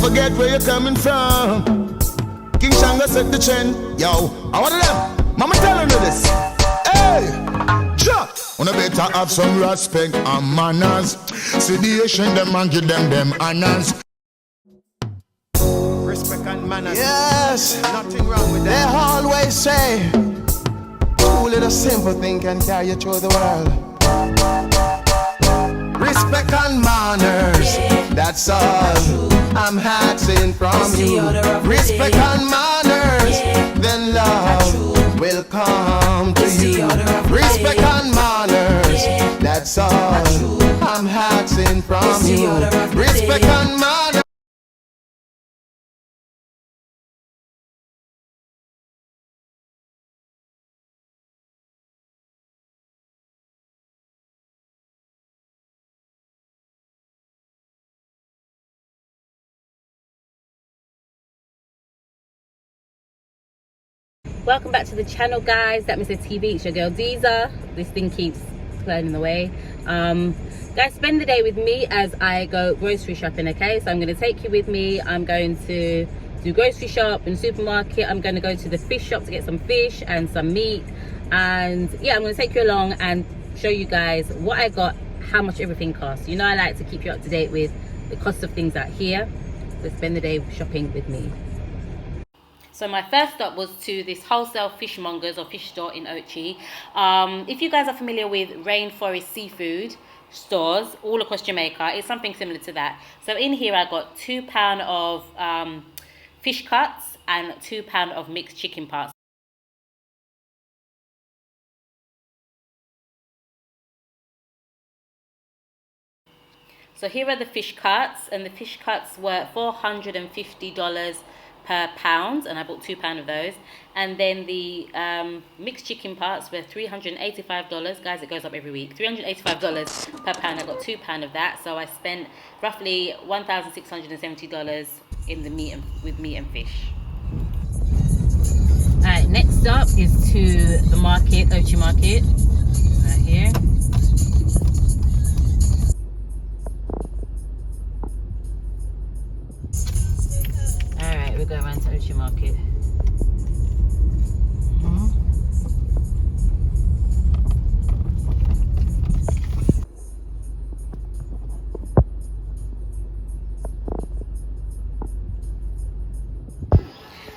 forget where you're coming from. King Shanga set the trend. Yo, I want them. Mama telling you this. Hey, ja. Wanna better have some respect and manners. See the Asian them and give them honors. Respect and manners. Yes, Nothing wrong with they that. always say, too little simple thing can carry you through the world. Respect and manners, that's all I'm asking from you. Respect and manners, then love will come to you. Respect and manners, that's all I'm asking from you. Respect and manners. Welcome back to the channel, guys. That Mr. TV, it's your girl Deezer. This thing keeps flowing in the way. Guys, spend the day with me as I go grocery shopping, okay? So I'm going to take you with me. I'm going to do grocery shop in the supermarket. I'm going to go to the fish shop to get some fish and some meat. And yeah, I'm going to take you along and show you guys what I got, how much everything costs. You know, I like to keep you up to date with the cost of things out here. So spend the day shopping with me. So my first stop was to this wholesale fishmongers or fish store in Ochi. If you guys are familiar with Rainforest Seafood stores all across Jamaica, it's something similar to that. So in here I got £2 of fish cuts and £2 of mixed chicken parts. So here are the fish cuts, and the fish cuts were $450 per pound, and I bought £2 of those. And then the mixed chicken parts were $385. Guys, it goes up every week. $385 per pound. I got £2 of that, so I spent roughly $1,670 in the meat and with meat and fish. All right, next up is to the market, Ochi Market, right here. Alright, we'll go around to Ochi Market.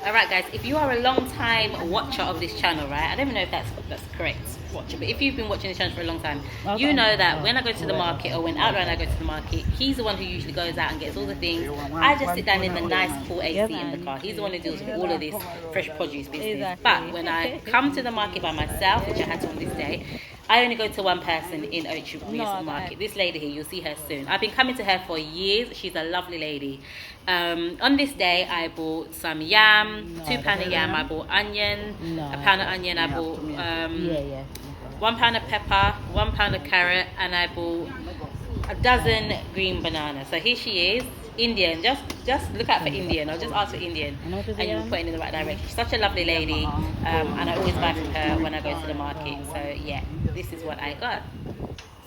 Alright guys, if you are a long time watcher of this channel, right, I don't even know if that's correct, watcher, but if you've been watching this channel for a long time, you know that when I go to the market, or when Outlaw and I go to the market, he's the one who usually goes out and gets all the things. I just sit down in the nice cool AC in the car. He's the one who deals with all of this fresh produce business. But when I come to the market by myself, which I had to on this day, I only go to one person in Ochi Market. This lady here, you'll see her soon. I've been coming to her for years. She's a lovely lady. On this day, I bought some yam, £2 of yam. I bought onion, a pound of onion. I bought £1 of pepper, £1 of carrot, and I bought a dozen green bananas. So here she is, Indian. Just look out for Indian, or just ask for Indian, and you'll put in the right direction. She's such a lovely lady, and I always buy from her when I go to the market. So yeah, this is what I got.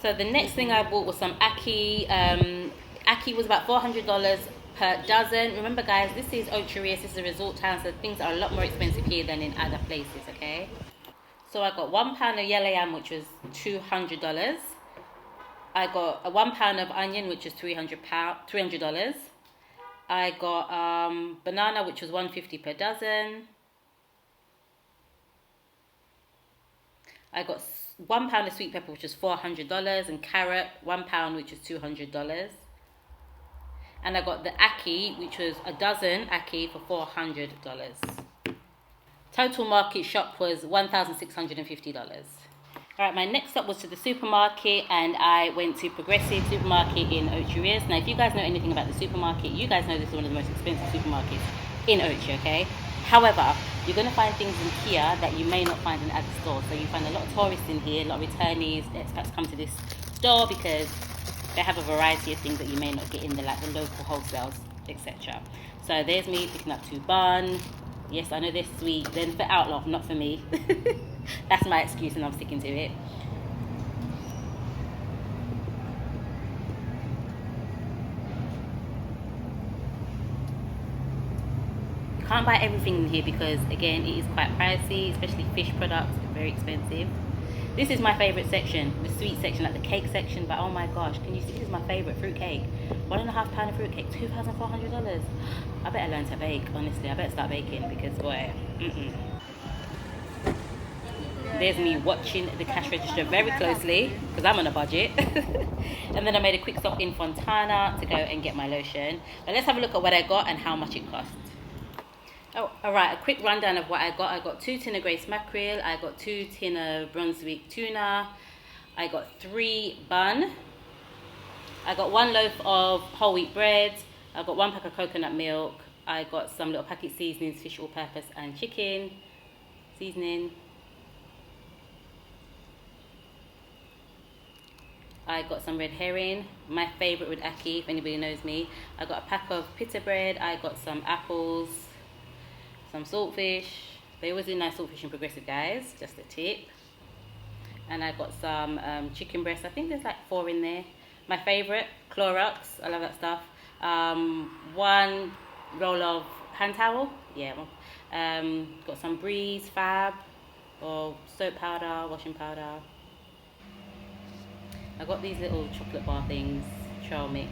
So the next thing I bought was some ackee. Ackee was about $400 per dozen. Remember guys, this is Ochi, this is a resort town, so things are a lot more expensive here than in other places, okay? So I got £1 of yellow yam, which was $200. I got a £1 of onion, which was $300. I got banana, which was $150 per dozen. I got £1 of sweet pepper, which was $400, and carrot, £1, which was $200. And I got the ackee, which was a dozen ackee for $400. Total market shop was $1,650. Alright, my next stop was to the supermarket, and I went to Progressive Supermarket in Ochi. Now, if you guys know anything about the supermarket, you guys know this is one of the most expensive supermarkets in Ochi, okay? However, you're going to find things in here that you may not find in other stores. So you find a lot of tourists in here, a lot of returnees, expats come to this store because they have a variety of things that you may not get in the, like the local wholesales, etc. So there's me picking up 2 bun. Yes, I know they're sweet. Then for Outlaw, not for me. That's my excuse, and I'm sticking to it. can't buy everything in here because again it is quite pricey, especially fish products, very expensive. This is my favorite section, the sweet section, like the cake section. But oh my gosh, can you see, this is my favorite fruit cake. £1.5 pound of fruit cake, $2,400. I better learn to bake, honestly. I better start baking because boy, There's me watching the cash register very closely because I'm on a budget. And then I made a quick stop in Fontana to go and get my lotion. But let's have a look at what I got and how much it cost. Oh, alright, a quick rundown of what I got. I got 2 tin of Grace mackerel, I got 2 tin of Brunswick tuna, I got 3 bun, I got 1 loaf of whole wheat bread, I got 1 pack of coconut milk, I got some little packet seasonings, fish all purpose and chicken seasoning. I got some red herring, my favourite with ackee, if anybody knows me. I got a pack of pita bread, I got some apples, some saltfish. They always do nice saltfish in Progressive, guys, just a tip. And I got some chicken breast. I think there's like 4 in there. My favourite, Clorox, I love that stuff. 1 roll of hand towel, yeah. Got some Breeze, Fab, or soap powder, washing powder. I got these little chocolate bar things, trail mix.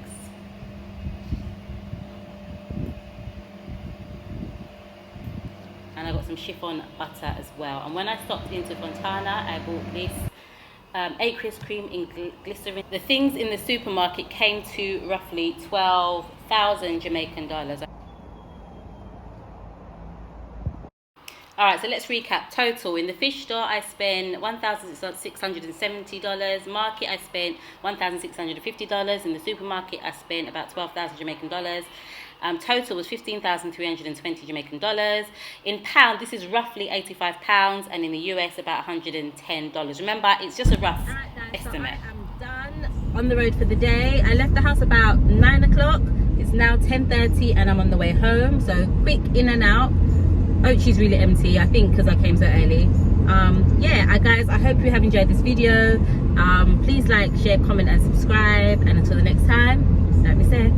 And I got some chiffon butter as well. And when I stopped into Fontana, I bought this 8 crisp cream in glycerin. The things in the supermarket came to roughly 12,000 Jamaican dollars. Alright, so let's recap. Total, in the fish store I spent $1,670. Market I spent $1,650. In the supermarket I spent about 12,000 Jamaican dollars. Total was 15,320 Jamaican dollars. In pound, this is roughly 85 pounds, and in the US about $110. Remember, it's just a rough estimate. So I am done on the road for the day. I left the house about 9 o'clock. It's now 10:30 and I'm on the way home. So quick in and out. Ochi's really empty, I think because I came so early. Yeah, guys, I hope you have enjoyed this video. Please like, share, comment and subscribe, and until the next time, like we said,